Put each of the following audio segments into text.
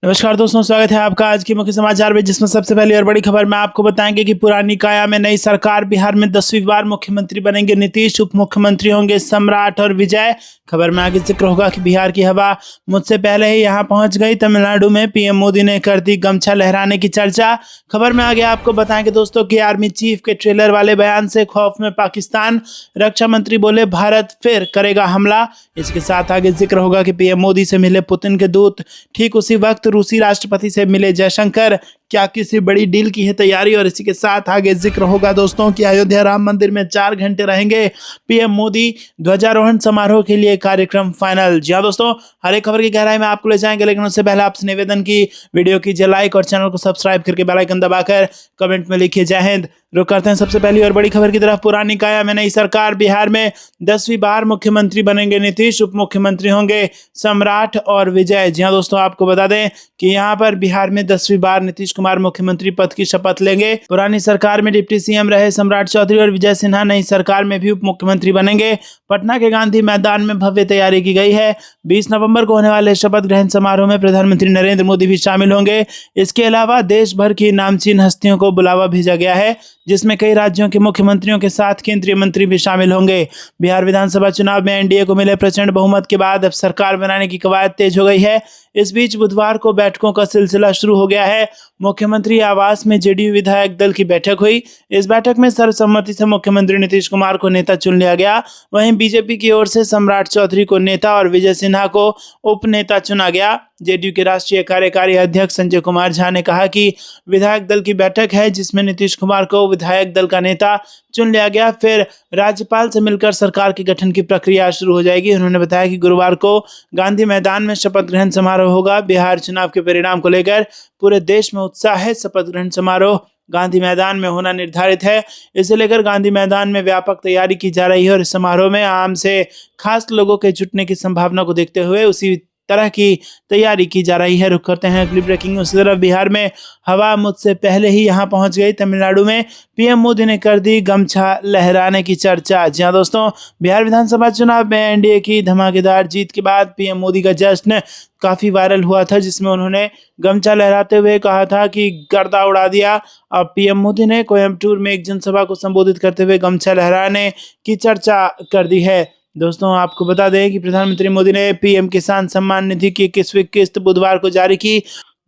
नमस्कार दोस्तों, स्वागत है आपका आज की मुख्य समाचार में, जिसमें सबसे पहली और बड़ी खबर में आपको बताएंगे कि पुरानी काया में नई सरकार। बिहार में 10वीं बार मुख्यमंत्री बनेंगे नीतीश, उप मुख्यमंत्री होंगे सम्राट और विजय। खबर में आगे जिक्र होगा कि बिहार की हवा मुझसे पहले ही यहां पहुंच गई। तमिलनाडु में पीएम मोदी ने कर दी गमछा लहराने की चर्चा। खबर में आगे आपको बताएंगे दोस्तों कि आर्मी चीफ के ट्रेलर वाले बयान से खौफ में पाकिस्तान। रक्षा मंत्री बोले भारत फिर करेगा हमला। इसके साथ आगे जिक्र होगा कि पीएम मोदी से मिले पुतिन के दूत। ठीक उसी वक्त रूसी राष्ट्रपति से मिले जयशंकर। क्या किसी बड़ी डील की है तैयारी? और इसी के साथ आगे जिक्र होगा दोस्तों कि अयोध्या राम मंदिर में 4 घंटे रहेंगे पीएम मोदी। ध्वजारोहण समारोह के लिए कार्यक्रम फाइनल। जी हाँ दोस्तों, हर एक खबर की गहराई में आपको ले जाएंगे, लेकिन उससे पहले आपसे निवेदन की वीडियो कीजिए लाइक और चैनल को सब्सक्राइब करके बेल आइकन दबाकर कमेंट में लिखिए जय हिंद। रुक करते हैं सबसे पहली और बड़ी खबर की तरफ। पुरानी काया में नई सरकार। बिहार में 10वीं बार मुख्यमंत्री बनेंगे नीतीश, उप मुख्यमंत्री होंगे सम्राट और विजय। जी हाँ दोस्तों, आपको बता दें कि यहाँ पर बिहार में 10वीं बार नीतीश कुमार मुख्यमंत्री पद की शपथ लेंगे। पुरानी सरकार में डिप्टी सीएम रहे सम्राट चौधरी और विजय सिन्हा नई सरकार में भी उप मुख्यमंत्री बनेंगे। पटना के गांधी मैदान में भव्य तैयारी की गई है। 20 नवंबर को होने वाले शपथ ग्रहण समारोह में प्रधानमंत्री नरेंद्र मोदी भी शामिल होंगे। इसके अलावा देश भर की नामचीन हस्तियों को बुलावा भेजा गया है, जिसमें कई राज्यों के मुख्यमंत्रियों के साथ केंद्रीय मंत्री भी शामिल होंगे। बिहार विधानसभा चुनाव में एनडीए को मिले प्रचंड बहुमत के बाद अब सरकार बनाने की कवायद तेज हो गई है। इस बीच बुधवार को बैठकों का सिलसिला शुरू हो गया है। मुख्यमंत्री आवास में जेडीयू विधायक दल की बैठक हुई। इस बैठक में सर्वसम्मति से मुख्यमंत्री नीतीश कुमार को नेता चुन लिया गया। वहीं बीजेपी की ओर से सम्राट चौधरी को नेता और विजय सिन्हा को उप नेता चुना गया। जेडीयू के राष्ट्रीय कार्यकारी अध्यक्ष संजय कुमार झा ने कहा कि विधायक दल की बैठक है, जिसमें नीतीश कुमार को विधायक दल का नेता चुन लिया गया। फिर राज्यपाल से मिलकर सरकार के गठन की प्रक्रिया शुरू हो जाएगी। उन्होंने बताया कि गुरुवार को गांधी मैदान में शपथ ग्रहण समारोह होगा। बिहार चुनाव के परिणाम को लेकर पूरे देश में उत्साह है। शपथ ग्रहण समारोह गांधी मैदान में होना निर्धारित है। इसे लेकर गांधी मैदान में व्यापक तैयारी की जा रही है और इस समारोह में आम से खास लोगों के जुटने की संभावना को देखते हुए उसी तरह की तैयारी की जा रही है। रुक करते हैं अगली ब्रेकिंग न्यूज़ की तरफ। बिहार में हवा मुझसे पहले ही यहां पहुंच गई। तमिलनाडु में पीएम मोदी ने कर दी गमछा लहराने की चर्चा। जी हां दोस्तों, बिहार विधानसभा चुनाव में एनडीए की धमाकेदार जीत के बाद पीएम मोदी का जश्न काफी वायरल हुआ था, जिसमें उन्होंने गमछा लहराते हुए कहा था कि गर्दा उड़ा दिया। अब पीएम मोदी ने कोयम्बटूर में एक जनसभा को संबोधित करते हुए गमछा लहराने की चर्चा कर दी है। दोस्तों, आपको बता दें कि प्रधानमंत्री मोदी ने पीएम किसान सम्मान निधि की 21वीं किस्त बुधवार को जारी की।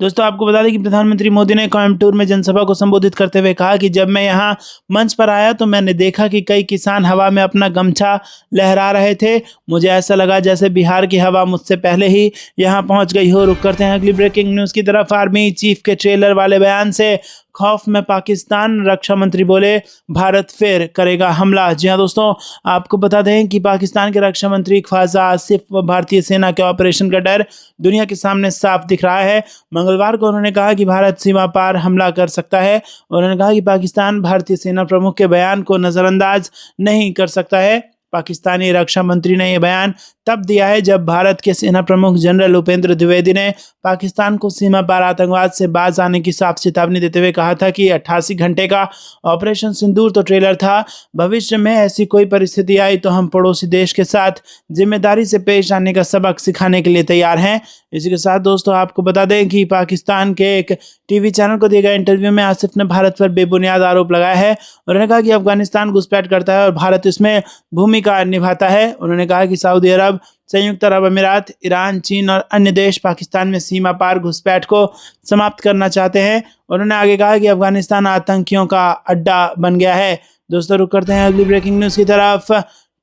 दोस्तों, आपको बता दें कि प्रधानमंत्री मोदी ने कोयम्बटूर में जनसभा को संबोधित करते हुए कहा कि जब मैं यहां मंच पर आया तो मैंने देखा कि कई किसान हवा में अपना गमछा लहरा रहे थे। मुझे ऐसा लगा जैसे बिहार की हवा मुझसे पहले ही यहां पहुंच गई हो। रुक करते हैं अगली ब्रेकिंग न्यूज़ की तरफ। आर्मी चीफ के ट्रेलर वाले बयान से खौफ में पाकिस्तान। रक्षा मंत्री बोले भारत फिर करेगा हमला। जी हाँ दोस्तों, आपको बता दें कि पाकिस्तान के रक्षा मंत्री ख्वाजा आसिफ व भारतीय सेना के ऑपरेशन का डर दुनिया के सामने साफ दिख रहा है। मंगलवार को उन्होंने कहा कि भारत सीमा पार हमला कर सकता है। उन्होंने कहा कि पाकिस्तान भारतीय सेना प्रमुख के बयान को नज़रअंदाज नहीं कर सकता है। पाकिस्तानी रक्षा मंत्री ने यह बयान तब दिया है जब भारत के सेना प्रमुख जनरल उपेंद्र द्विवेदी ने पाकिस्तान को सीमा पार आतंकवाद से बाज आने की साफ चेतावनी देते हुए कहा था कि 88 घंटे का ऑपरेशन सिंदूर तो ट्रेलर था। भविष्य में ऐसी कोई परिस्थिति आई तो हम पड़ोसी देश के साथ जिम्मेदारी से पेश आने का सबक सिखाने के लिए तैयार हैं। इसी के साथ दोस्तों, आपको बता दें कि पाकिस्तान के एक टीवी चैनल को दिए गए इंटरव्यू में आसिफ ने भारत पर बेबुनियाद आरोप लगाया है। उन्होंने कहा कि अफगानिस्तान घुसपैठ करता है और भारत इसमें भूमिका निभाता है। उन्होंने कहा कि सऊदी अरब, संयुक्त अरब अमीरात, ईरान, चीन और अन्य देश पाकिस्तान में सीमा पार घुसपैठ को समाप्त करना चाहते हैं। उन्होंने आगे कहा कि अफगानिस्तान आतंकियों का अड्डा बन गया है। दोस्तों, रुक करते हैं अगली ब्रेकिंग न्यूज़ की तरफ।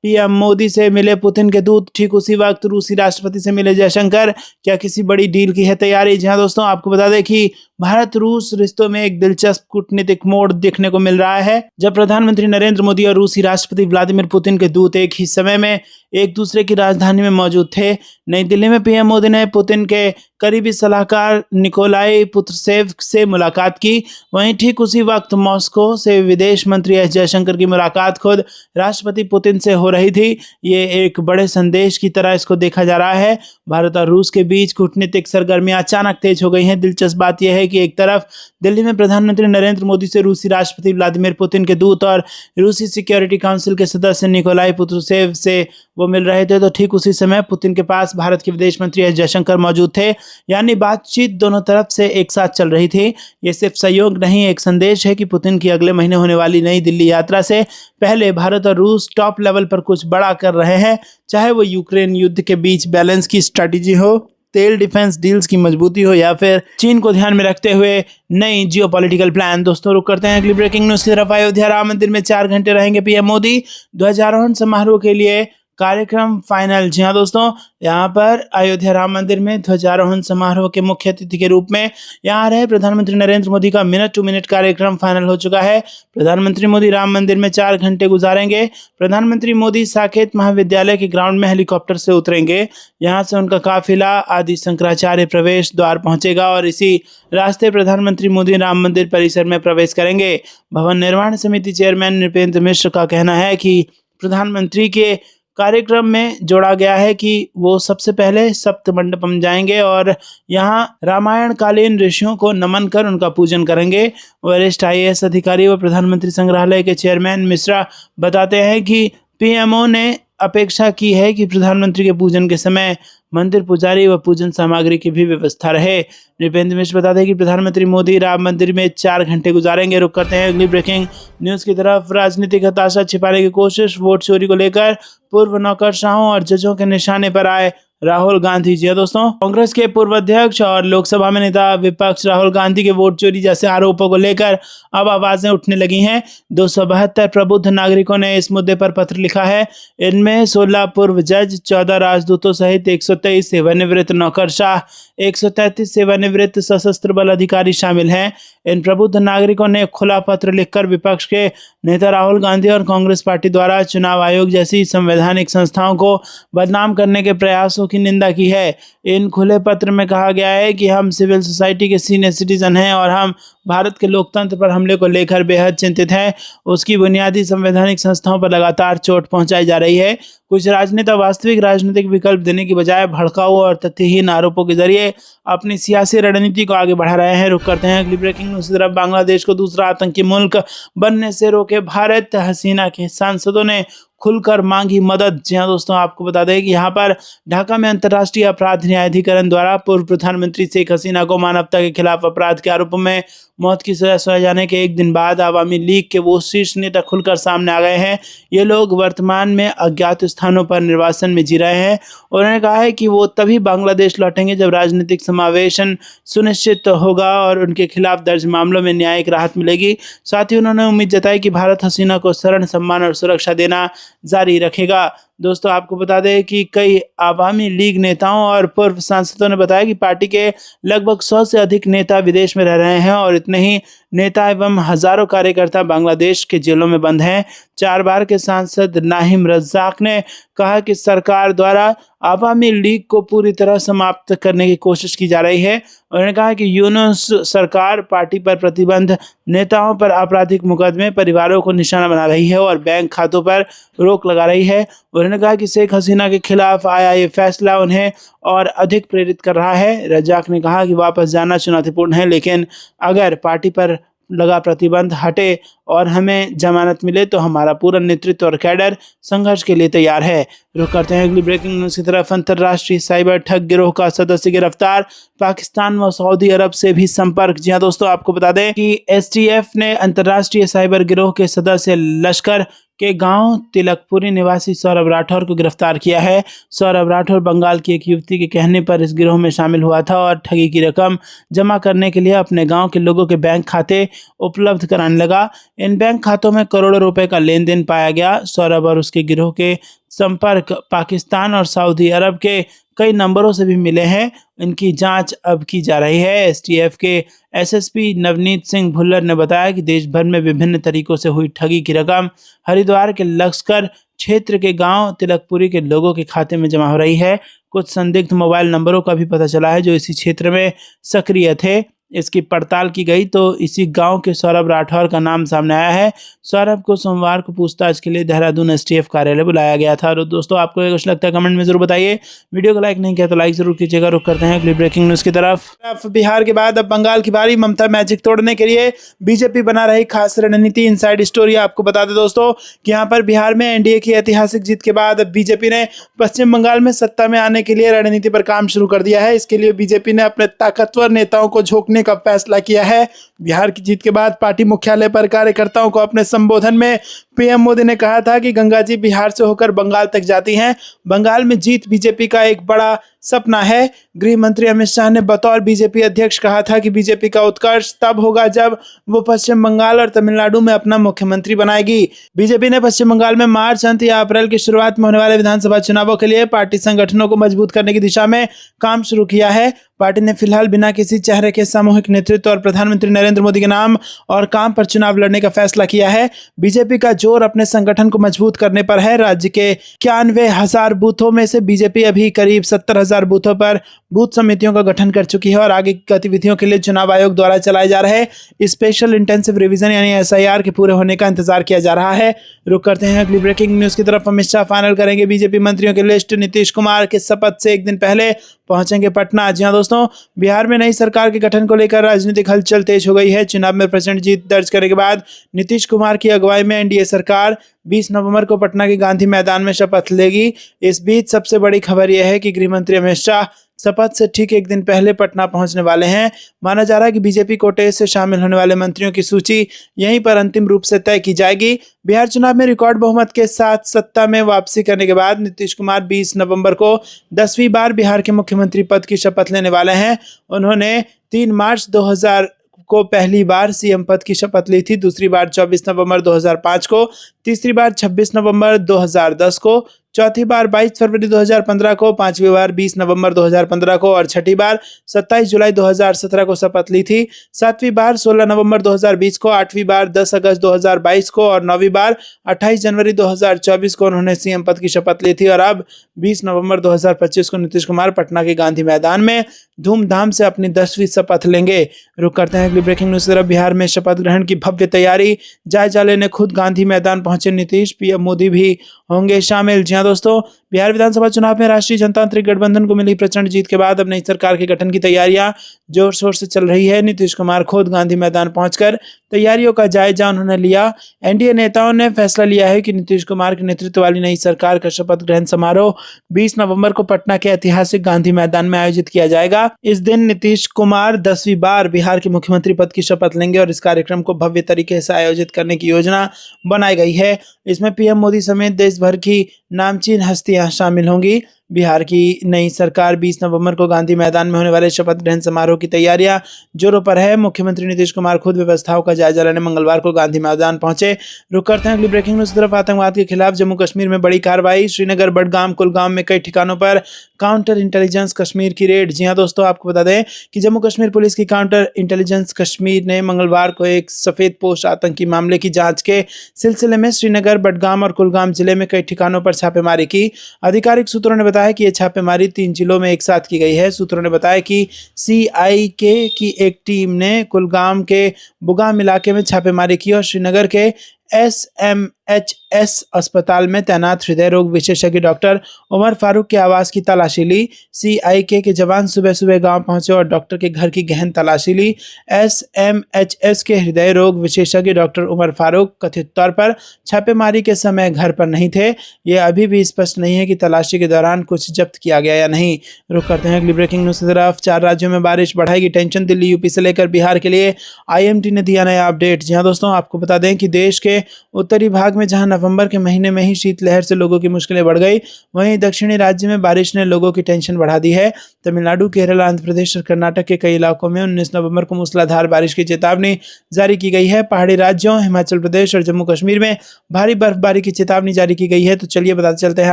पीएम मोदी से मिले पुतिन के दूत। ठीक उसी वक्त रूसी राष्ट्रपति से मिले जयशंकर। क्या किसी बड़ी डील की है तैयारी? जी हाँ दोस्तों, आपको बता दें कि भारत रूस रिश्तों में एक दिलचस्प कूटनीतिक मोड़ देखने को मिल रहा है, जब प्रधानमंत्री नरेंद्र मोदी और रूसी राष्ट्रपति व्लादिमीर पुतिन के दूत एक ही समय में एक दूसरे की राजधानी में मौजूद थे। नई दिल्ली में पीएम मोदी ने पुतिन के करीबी सलाहकार निकोलाई पुत्रसेव से मुलाकात की। वहीं ठीक उसी वक्त मॉस्को से विदेश मंत्री एस जयशंकर की मुलाकात खुद राष्ट्रपति पुतिन से हो रही थी। ये एक बड़े संदेश की तरह इसको देखा जा रहा है। भारत और रूस के बीच कूटनीतिक सरगर्मियां अचानक तेज हो गई हैं। दिलचस्प बात यह है कि एक तरफ दिल्ली में प्रधानमंत्री नरेंद्र मोदी से रूसी राष्ट्रपति व्लादिमीर पुतिन के दूत और रूसी सिक्योरिटी काउंसिल के सदस्य निकोलाई पुत्रुसेव से वो मिल रहे थे, तो ठीक उसी समय पुतिन के पास भारत के विदेश मंत्री एस जयशंकर मौजूद थे। यानी बातचीत दोनों तरफ से एक साथ चल रही थी। ये सिर्फ सहयोग नहीं, एक संदेश है कि पुतिन की अगले महीने होने वाली नई दिल्ली यात्रा से पहले भारत और रूस टॉप लेवल पर कुछ बड़ा कर रहे हैं, चाहे वो यूक्रेन युद्ध के बीच बैलेंस की स्ट्रैटेजी हो, तेल डिफेंस डील्स की मजबूती हो, या फिर चीन को ध्यान में रखते हुए नई जियोपॉलिटिकल प्लान। दोस्तों रुक करते हैं अगली ब्रेकिंग न्यूज की तरफ। अयोध्या राम मंदिर में 4 घंटे रहेंगे पीएम मोदी। ध्वजारोहण समारोह के लिए कार्यक्रम फाइनल। जी हाँ दोस्तों, यहाँ पर अयोध्या राम मंदिर में ध्वजारोहण समारोह के मुख्य अतिथि के रूप में यहाँ रहे प्रधानमंत्री नरेंद्र मोदी का मिनट टू मिनट कार्यक्रम फाइनल हो चुका है। प्रधानमंत्री मोदी राम मंदिर में 4 घंटे गुजारेंगे। प्रधानमंत्री मोदी साकेत महाविद्यालय के ग्राउंड में हेलीकॉप्टर से उतरेंगे। यहाँ से उनका काफिला आदि शंकराचार्य प्रवेश द्वार पहुंचेगा और इसी रास्ते प्रधानमंत्री मोदी राम मंदिर परिसर में प्रवेश करेंगे। भवन निर्माण समिति चेयरमैन नृपेंद्र मिश्र का कहना है कि प्रधानमंत्री के कार्यक्रम में जोड़ा गया है कि वो सबसे पहले सप्त मंडपम जाएंगे और यहाँ रामायण कालीन ऋषियों को नमन कर उनका पूजन करेंगे। वरिष्ठ आईएएस अधिकारी व प्रधानमंत्री संग्रहालय के चेयरमैन मिश्रा बताते हैं कि पीएमओ ने अपेक्षा की है कि प्रधानमंत्री के पूजन के समय मंदिर पुजारी व पूजन सामग्री की भी व्यवस्था रहे। नृपेंद्र मिश्र बताते हैं कि प्रधानमंत्री मोदी राम मंदिर में 4 घंटे गुजारेंगे। रुक करते हैं अगली ब्रेकिंग न्यूज की तरफ। राजनीतिक हताशा छिपाने की कोशिश, वोट चोरी को लेकर पूर्व नौकरशाहों और जजों के निशाने पर आए राहुल गांधी। जी दोस्तों, कांग्रेस के पूर्व अध्यक्ष और लोकसभा में नेता विपक्ष राहुल गांधी के वोट चोरी जैसे आरोपों को लेकर अब आवाजें उठने लगी हैं। 272 प्रबुद्ध नागरिकों ने इस मुद्दे पर पत्र लिखा है। इनमें 16 पूर्व जज, 14 राजदूतों सहित 123 सेवानिवृत्त नौकरशाह, 133 सेवानिवृत्त सशस्त्र बल अधिकारी शामिल हैं। इन प्रबुद्ध नागरिकों ने खुला पत्र लिखकर विपक्ष के नेता राहुल गांधी और कांग्रेस पार्टी द्वारा चुनाव आयोग जैसी संवैधानिक संस्थाओं को बदनाम करने के प्रयासों की निंदा की है। इन खुले पत्र में कहा गया है कि हम सिविल सोसाइटी के सीनियर सिटीजन हैं और हम भारत के लोकतंत्र पर हमले को लेकर बेहद चिंतित हैं। उसकी बुनियादी संवैधानिक संस्थाओं पर लगातार चोट पहुंचाई जा रही है। कुछ राजनेता वास्तविक राजनीतिक विकल्प देने की बजाय भड़काऊ और तथ्यहीन आरोपों के जरिए अपनी सियासी रणनीति को आगे बढ़ा रहे हैं। रुक करते हैं अगली ब्रेकिंग न्यूज की तरफ। बांग्लादेश को दूसरा आतंकी मुल्क बनने से रोके भारत, हसीना के सांसदों ने खुलकर मांगी मदद। जी हाँ दोस्तों, आपको बता दें कि यहाँ पर ढाका में अंतर्राष्ट्रीय अपराध न्यायाधिकरण द्वारा पूर्व प्रधानमंत्री शेख हसीना को मानवता के खिलाफ अपराध के आरोपों में मौत की सजा सुनाए जाने के एक दिन बाद आवामी लीग के वो शीर्ष नेता खुलकर सामने आ गए हैं। ये लोग वर्तमान में अज्ञात स्थानों पर निर्वासन में जी रहे हैं। उन्होंने कहा है कि वो तभी बांग्लादेश लौटेंगे जब राजनीतिक समावेशन सुनिश्चित होगा और उनके खिलाफ दर्ज मामलों में न्यायिक राहत मिलेगी। साथ ही उन्होंने उम्मीद जताई कि भारत हसीना को शरण, सम्मान और सुरक्षा देना जारी रखेगा। दोस्तों, आपको बता दें कि कई आवामी लीग नेताओं और पूर्व सांसदों ने बताया कि पार्टी के लगभग 100 से अधिक नेता विदेश में रह रहे हैं और इतने ही नेता एवं हजारों कार्यकर्ता बांग्लादेश के जेलों में बंद हैं। 4 बार के सांसद नाहिम रज्जाक ने कहा कि सरकार द्वारा आवामी लीग को पूरी तरह समाप्त करने की कोशिश की जा रही है। उन्होंने कहा कि यूनुस सरकार पार्टी पर प्रतिबंध, नेताओं पर आपराधिक मुकदमे, परिवारों को निशाना बना रही है और बैंक खातों पर रोक लगा रही है। उन्होंने कहा कि शेख हसीना के खिलाफ आया ये फैसला उन्हें और अधिक प्रेरित कर रहा है। रज्जाक ने कहा कि वापस जाना चुनौतीपूर्ण है, लेकिन अगर पार्टी पर लगा प्रतिबंध हटे और हमें जमानत मिले तो हमारा पूरा नेतृत्व और कैडर संघर्ष के लिए तैयार है। रुक करते हैं अगली ब्रेकिंग न्यूज की तरफ। अंतर्राष्ट्रीय साइबर ठग गिरोह का सदस्य गिरफ्तार, पाकिस्तान व सऊदी अरब से भी संपर्क। जी हाँ दोस्तों, आपको बता दें कि एसटीएफ ने अंतर्राष्ट्रीय साइबर गिरोह के सदस्य लश्कर के गांव तिलकपुरी निवासी सौरभ राठौर को गिरफ्तार किया है। सौरभ राठौर बंगाल की एक युवती के कहने पर इस गिरोह में शामिल हुआ था और ठगी की रकम जमा करने के लिए अपने गांव के लोगों के बैंक खाते उपलब्ध कराने लगा। इन बैंक खातों में करोड़ों रुपए का लेन देन पाया गया। सौरभ और उसके गिरोह के संपर्क पाकिस्तान और सऊदी अरब के कई नंबरों से भी मिले हैं। इनकी जांच अब की जा रही है। एसटीएफ के एसएसपी नवनीत सिंह भुल्लर ने बताया कि देश भर में विभिन्न तरीकों से हुई ठगी की रकम हरिद्वार के लश्कर क्षेत्र के गांव तिलकपुरी के लोगों के खाते में जमा हो रही है। कुछ संदिग्ध मोबाइल नंबरों का भी पता चला है जो इसी क्षेत्र में सक्रिय थे। इसकी पड़ताल की गई तो इसी गांव के सौरभ राठौर का नाम सामने आया है। सौरभ को सोमवार को पूछताछ के लिए देहरादून एसटीएफ कार्यालय बुलाया गया था। और दोस्तों आपको कुछ लगता है कमेंट में जरूर बताइए। वीडियो को लाइक नहीं किया तो लाइक जरूर कीजिएगा। रुक करते हैं अगली ब्रेकिंग न्यूज की तरफ। बिहार के बाद अब बंगाल की बारी। ममता मैजिक तोड़ने के लिए बीजेपी बना रही खास रणनीति। इनसाइड स्टोरी आपको बता दें दोस्तों कि यहाँ पर बिहार में एनडीए की ऐतिहासिक जीत के बाद बीजेपी ने पश्चिम बंगाल में सत्ता में आने के लिए रणनीति पर काम शुरू कर दिया है। इसके लिए बीजेपी ने अपने ताकतवर नेताओं को झोंकने का फैसला किया है। बिहार की जीत के बाद पार्टी मुख्यालय पर कार्यकर्ताओं को अपने संबोधन में पीएम मोदी ने कहा था कि गंगा जी बिहार से होकर बंगाल तक जाती हैं। बंगाल में जीत बीजेपी का एक बड़ा सपना है। गृह मंत्री अमित शाह ने बतौर बीजेपी अध्यक्ष कहा था कि बीजेपी का उत्कर्ष तब होगा जब वो पश्चिम बंगाल और तमिलनाडु में अपना मुख्यमंत्री बनाएगी। बीजेपी ने पश्चिम बंगाल में मार्च अंत या अप्रैल की शुरुआत में होने वाले विधानसभा चुनावों के लिए पार्टी संगठनों को मजबूत करने की दिशा में काम शुरू किया है। पार्टी ने फिलहाल बिना किसी चेहरे के सामूहिक नेतृत्व और प्रधानमंत्री नरेंद्र मोदी के नाम और काम पर चुनाव लड़ने का फैसला किया है। बीजेपी का जोर अपने संगठन को मजबूत करने पर है। राज्य के 91,000 बूथों में से बीजेपी अभी करीब 70,000 बूथों पर बूथ समितियों का गठन कर चुकी है और आगे की गतिविधियों के लिए चुनाव आयोग द्वारा चलाए जा रहे स्पेशल इंटेंसिव रिवीजन यानी एसआईआर के पूरे होने का इंतजार किया जा रहा है। रुक करते हैं अगली ब्रेकिंग न्यूज की तरफ। अमित शाह फाइनल करेंगे बीजेपी मंत्रियों की लिस्ट। नीतीश कुमार के शपथ से एक दिन पहले पहुंचेंगे पटना। जी हां दोस्तों, बिहार में नई सरकार के गठन को लेकर राजनीतिक हलचल तेज हो गई है। चुनाव में प्रचंड जीत दर्ज करने के बाद नीतीश कुमार की अगुवाई में एनडीए सरकार 20 नवंबर को पटना के गांधी मैदान में शपथ लेगी। इस बीच सबसे बड़ी खबर यह है कि गृह मंत्री अमित शाह शपथ से ठीक एक दिन पहले पटना पहुंचने वाले हैं। माना जा रहा है कि बीजेपी कोटे से शामिल होने वाले मंत्रियों की सूची यहीं पर अंतिम रूप से तय की जाएगी। बिहार चुनाव में रिकॉर्ड बहुमत के साथ सत्ता में वापसी करने के बाद नीतीश कुमार 20 नवंबर को 10वीं बार बिहार के मुख्यमंत्री पद की शपथ लेने वाले हैं। उन्होंने 3 मार्च 2000 को पहली बार सीएम पद की शपथ ली थी, दूसरी बार 24 नवंबर 2005 को, तीसरी बार 26 नवंबर 2010 को, चौथी बार 22 फरवरी 2015 को, पांचवी बार 20 नवंबर 2015 को और छठी बार 27 जुलाई 2017 को शपथ ली थी। सातवीं बार 16 नवंबर 2020 को, आठवीं बार 10 अगस्त 2022 को और नौवीं बार 28 जनवरी 2024 को उन्होंने सीएम पद की शपथ ली थी। और अब 20 नवंबर 2025 को नीतीश कुमार पटना के गांधी मैदान में धूमधाम से अपनी 10वीं शपथ लेंगे। रुक करते हैं अगली ब्रेकिंग न्यूज की तरफ। बिहार में शपथ ग्रहण की भव्य तैयारी। जायजा लेने खुद गांधी मैदान पहुंचे नीतीश, पीएम मोदी भी होंगे शामिल। जी हां दोस्तों, बिहार विधानसभा चुनाव में राष्ट्रीय जनतांत्रिक गठबंधन को मिली प्रचंड जीत के बाद अब नई सरकार के गठन की तैयारियां जोर शोर से चल रही है। नीतीश कुमार खुद गांधी मैदान पहुंचकर तैयारियों का जायजा उन्होंने लिया। एनडीए नेताओं ने फैसला लिया है कि नीतीश कुमार के नेतृत्व वाली नई सरकार का शपथ ग्रहण समारोह 20 नवंबर को पटना के ऐतिहासिक गांधी मैदान में आयोजित किया जाएगा। इस दिन नीतीश कुमार 10वीं बार बिहार के मुख्यमंत्री पद की शपथ लेंगे और इस कार्यक्रम को भव्य तरीके से आयोजित करने की योजना बनाई गई है। इसमें पीएम मोदी समेत देश भर की नामचीन हस्तियां शामिल होंगी। बिहार की नई सरकार 20 नवंबर को गांधी मैदान में होने वाले शपथ ग्रहण समारोह की तैयारियां जोरों पर है। मुख्यमंत्री नीतीश कुमार खुद व्यवस्थाओं का जायजा लेने मंगलवार को गांधी मैदान पहुंचे। रुक करते हैं अगली ब्रेकिंग न्यूज की तरफ। आतंकवाद के खिलाफ जम्मू कश्मीर में बड़ी कार्रवाई। श्रीनगर, बडगाम, कुलगाम में कई ठिकानों पर काउंटर इंटेलिजेंस कश्मीर की रेड। जी हां दोस्तों, आपको बता दें कि जम्मू कश्मीर पुलिस की काउंटर इंटेलिजेंस कश्मीर ने मंगलवार को एक सफेद पोश आतंकी मामले की जांच के सिलसिले में श्रीनगर, बडगाम और कुलगाम जिले में कई ठिकानों पर छापेमारी की। आधिकारिक सूत्रों ने बताया कि यह छापेमारी 3 जिलों में एक साथ की गई है। सूत्रों ने बताया कि सीआईके की एक टीम ने कुलगाम के बुगाम इलाके में छापेमारी की और श्रीनगर के एसएमएचएस अस्पताल में तैनात हृदय रोग विशेषज्ञ डॉक्टर उमर फारूक के आवास की तलाशी ली। सीआईके के जवान सुबह सुबह गांव पहुंचे और डॉक्टर के घर की गहन तलाशी ली। एसएमएचएस के हृदय रोग विशेषज्ञ डॉक्टर उमर फारूक कथित तौर पर छापेमारी के समय घर पर नहीं थे। यह अभी भी स्पष्ट नहीं है कि तलाशी के दौरान कुछ जब्त किया गया या नहीं। रुक करते हैं अगली ब्रेकिंग न्यूज की तरफ। 4 राज्यों में बारिश बढ़ाएगी टेंशन। दिल्ली, यूपी से लेकर बिहार के लिए आईएमडी ने दिया नया अपडेट। जी हां दोस्तों, आपको बता दें कि देश के उत्तरी भाग में जहां नवंबर के महीने में ही शीतलहर से लोगों की मुश्किलें बढ़ गई, वहीं दक्षिणी राज्य में बारिश ने लोगों की टेंशन बढ़ा दी है। तमिलनाडु, केरल, आंध्र प्रदेश और कर्नाटक के कई इलाकों में 19 नवंबर को मूसलाधार बारिश की चेतावनी जारी की गई है। पहाड़ी राज्यों हिमाचल प्रदेश और जम्मू कश्मीर में भारी बर्फबारी की चेतावनी जारी की गई है। तो चलिए बताते चलते हैं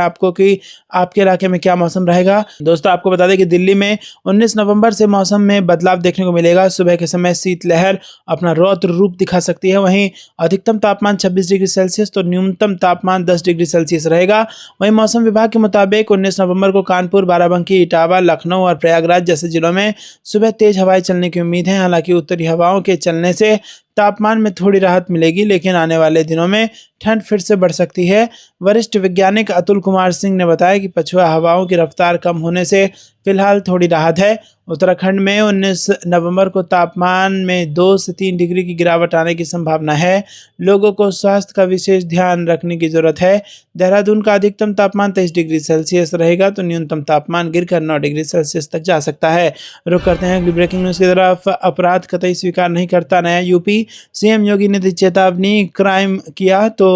आपको कि आपके इलाके में क्या मौसम रहेगा। दोस्तों, आपको बता दें कि दिल्ली में 19 नवंबर से मौसम में बदलाव देखने को मिलेगा। सुबह के समय शीतलहर अपना रौद्र रूप दिखा सकती है। वहीं अधिकतम तापमान तापमान 26 डिग्री सेल्सियस तो न्यूनतम तापमान 10 डिग्री सेल्सियस रहेगा। वहीं मौसम विभाग के मुताबिक 19 नवंबर को कानपुर, बाराबंकी, इटावा, लखनऊ और प्रयागराज जैसे जिलों में सुबह तेज हवाएं चलने की उम्मीद है। हालांकि उत्तरी हवाओं के चलने से तापमान में थोड़ी राहत मिलेगी, लेकिन आने वाले दिनों में ठंड फिर से बढ़ सकती है। वरिष्ठ वैज्ञानिक अतुल कुमार सिंह ने बताया कि पछुआ हवाओं की रफ्तार कम होने से फिलहाल थोड़ी राहत है। उत्तराखंड में 19 नवंबर को तापमान में 2 से 3 डिग्री की गिरावट आने की संभावना है। लोगों को स्वास्थ्य का विशेष ध्यान रखने की जरूरत है। देहरादून का अधिकतम तापमान 23 डिग्री सेल्सियस रहेगा तो न्यूनतम तापमान गिरकर 9 डिग्री सेल्सियस तक जा सकता है। रुक करते हैं अगली ब्रेकिंग न्यूज की तरफ। अपराध कतई स्वीकार नहीं करता नया यूपी, सीएम योगी ने दी चेतावनी, क्राइम किया तो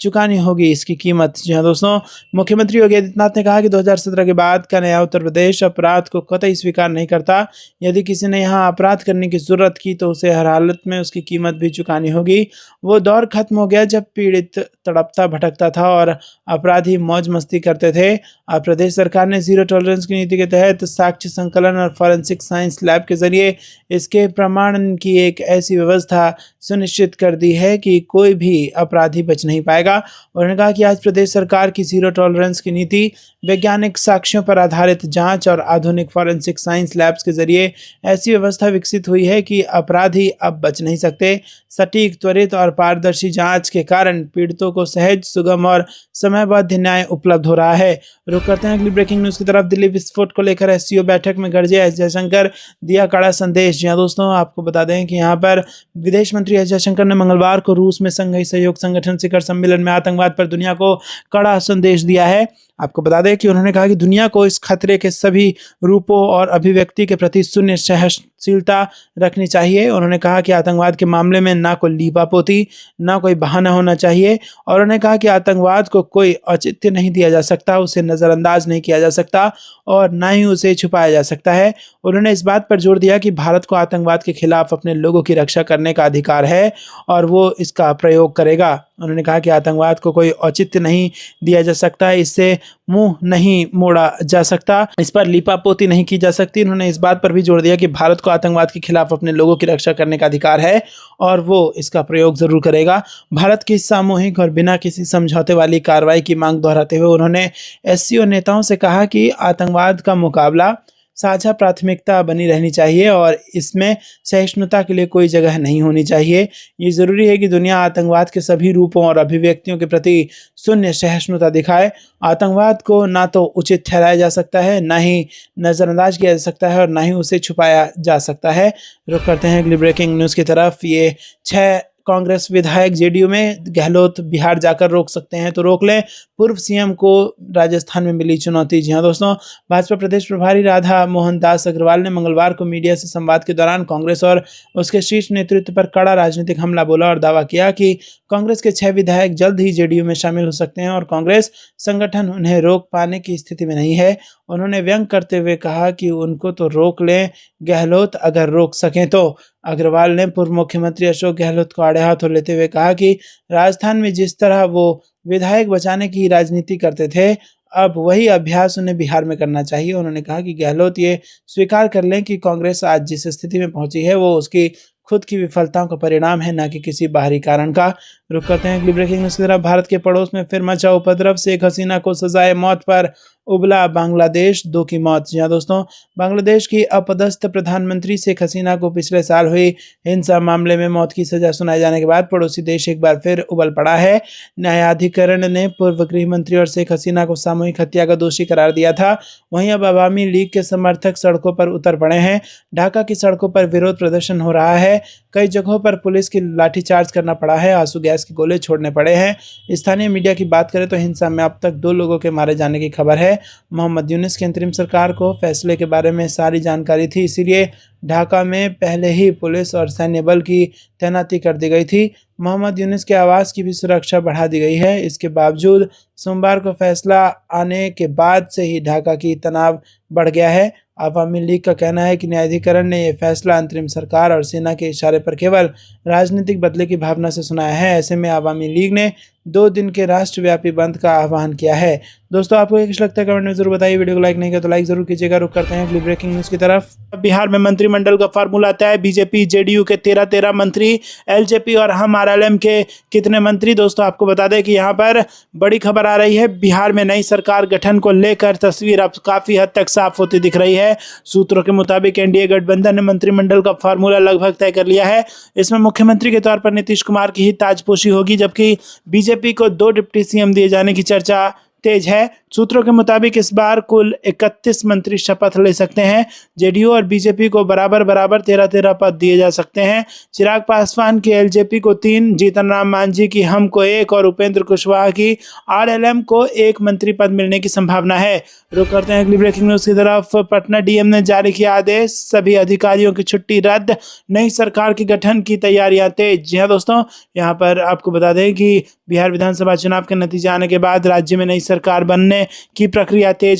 चुकानी होगी इसकी कीमत। जी हाँ दोस्तों, मुख्यमंत्री योगी आदित्यनाथ ने कहा कि 2017 के बाद का नया उत्तर प्रदेश अपराध को कतई स्वीकार नहीं करता। यदि किसी ने यहाँ अपराध करने की जरूरत की तो उसे हर हालत में उसकी कीमत भी चुकानी होगी। वो दौर खत्म हो गया जब पीड़ित तड़पता भटकता था और अपराधी मौज मस्ती करते थे। अब प्रदेश सरकार ने जीरो टॉलरेंस की नीति के तहत साक्ष्य संकलन और फॉरेंसिक साइंस लैब के जरिए इसके प्रमाणन की एक ऐसी व्यवस्था सुनिश्चित कर दी है कि कोई भी अपराधी बच नहीं पाएगा। उन्होंने कहा कि आज प्रदेश सरकार की जीरो टॉलरेंस की नीति वैज्ञानिक साक्ष्यों पर आधारित जांच और आधुनिक फॉरेंसिक साइंस लैब्स के जरिए ऐसी व्यवस्था विकसित हुई है कि अपराधी अब बच नहीं सकते। सटीक, त्वरित और पारदर्शी जांच के कारण पीड़ितों को सहज, सुगम और समयबद्ध न्याय उपलब्ध हो रहा है। रुक करते हैं अगली ब्रेकिंग न्यूज की तरफ। दिल्ली विस्फोट को लेकर एससीओ बैठक में गरजे एस जयशंकर, दिया कड़ा संदेश। जी हाँ दोस्तों, आपको बता दें कि यहाँ पर विदेश मंत्री एस जयशंकर ने मंगलवार को रूस में संघीय सहयोग संगठन शिखर सम्मेलन में आतंकवाद पर दुनिया को कड़ा संदेश दिया है। आपको बता दें कि उन्होंने कहा कि दुनिया को इस खतरे के सभी रूपों और अभिव्यक्ति के प्रति शून्य सहनशीलता रखनी चाहिए। उन्होंने कहा कि आतंकवाद के मामले में ना कोई लीपापोती, ना कोई बहाना होना चाहिए और उन्होंने कहा कि आतंकवाद को कोई औचित्य नहीं दिया जा सकता, उसे नज़रअंदाज नहीं किया जा सकता और ना ही उसे छुपाया जा सकता है। उन्होंने इस बात पर जोर दिया कि भारत को आतंकवाद के खिलाफ अपने लोगों की रक्षा करने का अधिकार है और वो इसका प्रयोग करेगा। उन्होंने कहा कि आतंकवाद को कोई औचित्य नहीं दिया जा सकता, इससे मुंह नहीं मोड़ा जा सकता, इस पर लीपापोती नहीं की जा सकती। उन्होंने इस बात पर भी जोर दिया कि भारत को आतंकवाद के खिलाफ अपने लोगों की रक्षा करने का अधिकार है और वो इसका प्रयोग जरूर करेगा। भारत की सामूहिक और बिना किसी समझौते वाली कार्रवाई की मांग दोहराते हुए उन्होंने एससीओ नेताओं से कहा कि आतंकवाद का मुकाबला साझा प्राथमिकता बनी रहनी चाहिए और इसमें सहिष्णुता के लिए कोई जगह नहीं होनी चाहिए। ये ज़रूरी है कि दुनिया आतंकवाद के सभी रूपों और अभिव्यक्तियों के प्रति शून्य सहिष्णुता दिखाए। आतंकवाद को ना तो उचित ठहराया जा सकता है, ना ही नज़रअंदाज किया जा सकता है और ना ही उसे छुपाया जा सकता है। रुक करते हैं अगली ब्रेकिंग न्यूज़ की तरफ। ये 6 कांग्रेस विधायक जेडीयू में, गहलोत बिहार जाकर रोक सकते हैं तो रोक लें, पूर्व सीएम को राजस्थान में मिली चुनौती। जी हाँ दोस्तों, भाजपा प्रदेश प्रभारी राधा मोहन दास अग्रवाल ने मंगलवार को मीडिया से संवाद के दौरान कांग्रेस और उसके शीर्ष नेतृत्व पर कड़ा राजनीतिक हमला बोला और दावा किया कि कांग्रेस के 6 विधायक जल्द ही जेडीयू में शामिल हो सकते हैं और कांग्रेस संगठन उन्हें रोक पाने की स्थिति में नहीं है। उन्होंने व्यंग करते हुए कहा कि उनको तो रोक लें गहलोत, अगर रोक सकें तो। अग्रवाल ने पूर्व मुख्यमंत्री अशोक गहलोत को आड़े हाथों लेते हुए कहा कि राजस्थान में जिस तरह वो विधायक बचाने की राजनीति करते थे, अब वही अभ्यास उन्हें बिहार में करना चाहिए। उन्होंने कहा कि गहलोत ये स्वीकार कर लें कि कांग्रेस आज जिस स्थिति में पहुंची है वो उसकी खुद की विफलताओं का परिणाम है, न कि किसी बाहरी कारण का। रुक करते हैं अगली ब्रेकिंग न्यूज़ की तरफ। भारत के पड़ोस में फिर मचा उपद्रव, शेख हसीना को सजाए मौत पर उबला बांग्लादेश, 2 की मौत। जी हाँ दोस्तों, बांग्लादेश की अपदस्थ प्रधानमंत्री शेख हसीना को पिछले साल हुई हिंसा मामले में मौत की सजा सुनाए जाने के बाद पड़ोसी देश एक बार फिर उबल पड़ा है। न्यायाधिकरण ने पूर्व गृह मंत्री और शेख हसीना को सामूहिक हत्या का दोषी करार दिया था। वहीं अब अवामी लीग के समर्थक सड़कों पर उतर पड़े हैं। ढाका की सड़कों पर विरोध प्रदर्शन हो रहा है। कई जगहों पर पुलिस की लाठीचार्ज करना पड़ा है, आंसू गैस के गोले छोड़ने पड़े हैं। स्थानीय मीडिया की बात करें तो हिंसा में अब तक 2 लोगों के मारे जाने की खबर है। मोहम्मद यूनुस की अंतरिम सरकार को फैसले के बारे में सारी जानकारी थी, इसीलिए ढाका में पहले ही पुलिस और सैन्य बल की तैनाती कर दी गई थी। मोहम्मद यूनुस के आवास की भी सुरक्षा बढ़ा दी गई है। इसके बावजूद सोमवार को फैसला आने के बाद से ही ढाका की तनाव बढ़ गया है। अवामी लीग का कहना है कि न्यायाधिकरण ने यह फैसला अंतरिम सरकार और सेना के इशारे पर केवल राजनीतिक बदले की भावना से सुनाया है। ऐसे में अवामी लीग ने 2 दिन के राष्ट्रव्यापी बंद का आह्वान किया है। दोस्तों, आपको क्या लगता है कमेंट में जरूर बताइए। वीडियो को लाइक नहीं किया तो लाइक जरूर कीजिएगा। रुक करते हैं अगली ब्रेकिंग न्यूज़ की तरफ। बिहार में मंत्री मंत्रिमंडल का फार्मूला तय। बीजेपी जेडीयू के 13 मंत्री, एलजेपी और हम आरएलएम के कितने मंत्री। दोस्तों आपको बता दें कि यहाँ पर बड़ी खबर आ रही है, बिहार में नई सरकार गठन को लेकर तस्वीर अब काफी हद तक साफ होती दिख रही है। सूत्रों के मुताबिक एनडीए गठबंधन ने मंत्रिमंडल का फार्मूला लगभग तय कर लिया है। इसमें मुख्यमंत्री के तौर पर नीतीश कुमार की ही ताजपोशी होगी, जबकि बीजेपी को 2 डिप्टी सीएम दिए जाने की चर्चा तेज है। सूत्रों के मुताबिक इस बार कुल 31 मंत्री शपथ ले सकते हैं। जेडीयू और बीजेपी को बराबर 13 पद दिए जा सकते हैं। चिराग पासवान की एलजेपी को 3, जीतन राम मांझी की हम को 1 और उपेंद्र कुशवाहा की आरएलएम को 1 मंत्री पद मिलने की संभावना है। रुक करते हैं अगली ब्रेकिंग न्यूज की तरफ। पटना डीएम ने जारी किया आदेश, सभी अधिकारियों की छुट्टी रद्द, नई सरकार के गठन की तैयारियां तेज। जी हाँ दोस्तों, यहाँ पर आपको बता दें कि बिहार विधानसभा चुनाव के नतीजे आने के बाद राज्य में नई सरकार बनने की प्रक्रिया तेज